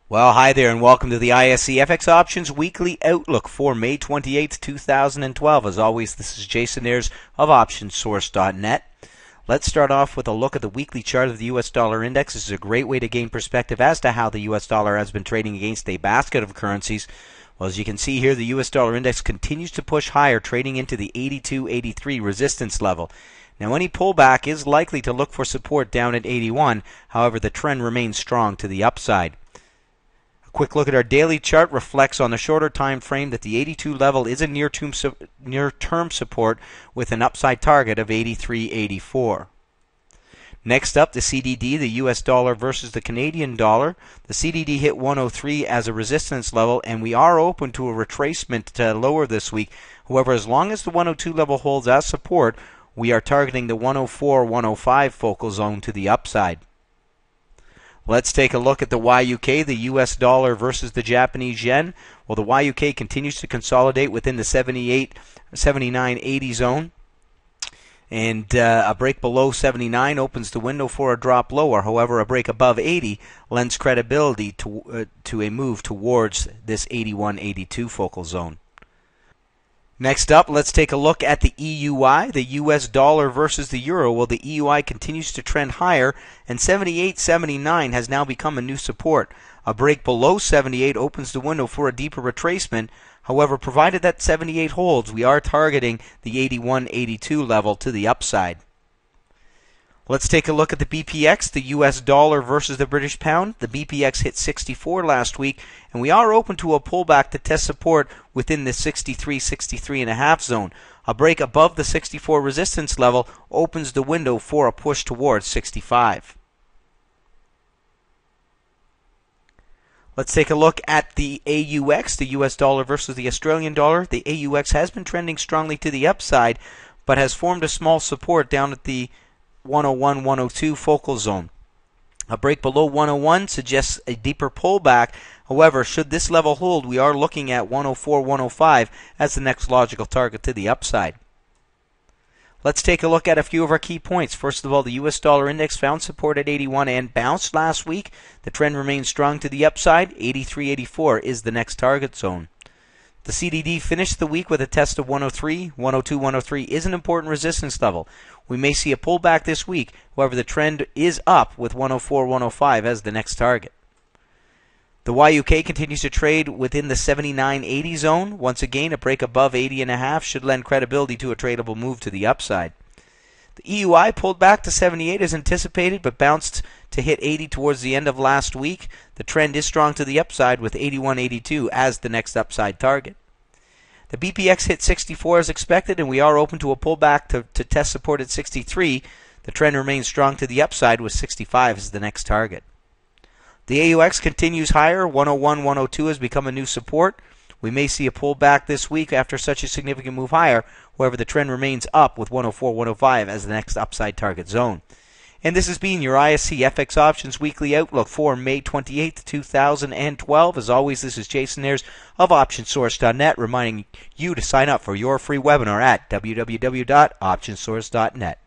Well, hi there, and welcome to the ISE FX Options Weekly Outlook for May 28th, 2012. As always, this is Jason Ayers of OptionsSource.net. Let's start off with a look at the weekly chart of the U.S. dollar index. This is a great way to gain perspective as to how the U.S. dollar has been trading against a basket of currencies. Well, as you can see here, the U.S. dollar index continues to push higher, trading into the 82-83 resistance level. Now, any pullback is likely to look for support down at 81. However, the trend remains strong to the upside. Quick look at our daily chart reflects on the shorter time frame that the 82 level is a near-term support with an upside target of 83.84. Next up, the CDD, the US dollar versus the Canadian dollar. The CDD hit 103 as a resistance level, and we are open to a retracement to lower this week. However, as long as the 102 level holds as support, we are targeting the 104-105 focal zone to the upside. Let's take a look at the YUK, the US dollar versus the Japanese yen. Well, the YUK continues to consolidate within the 79.80 zone. And a break below 79 opens the window for a drop lower. However, a break above 80 lends credibility to a move towards this 81-82 focal zone. Next up, let's take a look at the EUI, the US dollar versus the euro. Well, the EUI continues to trend higher, and 78.79 has now become a new support. A break below 78 opens the window for a deeper retracement. However, provided that 78 holds, we are targeting the 81.82 level to the upside. Let's take a look at the BPX, the US dollar versus the British pound. The BPX hit 64 last week, and we are open to a pullback to test support within the 63.5 zone. A break above the 64 resistance level opens the window for a push towards 65. Let's take a look at the AUX, the US dollar versus the Australian dollar. The AUX has been trending strongly to the upside, but has formed a small support down at the 101-102 focal zone. A break below 101 suggests a deeper pullback. However, should this level hold, we are looking at 104-105 as the next logical target to the upside. Let's take a look at a few of our key points. First of all, the US dollar index found support at 81 and bounced last week. The trend remains strong to the upside. 83.84 is the next target zone. The CDD finished the week with a test of 103. 102, 103 is an important resistance level. We may see a pullback this week. However, the trend is up with 104, 105 as the next target. The YUK continues to trade within the 79.80 zone. Once again, a break above 80.5 should lend credibility to a tradable move to the upside. The EUI pulled back to 78 as anticipated, but bounced to hit 80 towards the end of last week. The trend is strong to the upside with 81.82 as the next upside target. The BPX hit 64 as expected, and we are open to a pullback to test support at 63. The trend remains strong to the upside with 65 as the next target. The AUX continues higher. 101, 102 has become a new support. We may see a pullback this week after such a significant move higher. However, the trend remains up with 104, 105 as the next upside target zone. And this has been your ISE FX Options Weekly Outlook for May 28th, 2012. As always, this is Jason Ayers of OptionsSource.net reminding you to sign up for your free webinar at www.optionssource.net.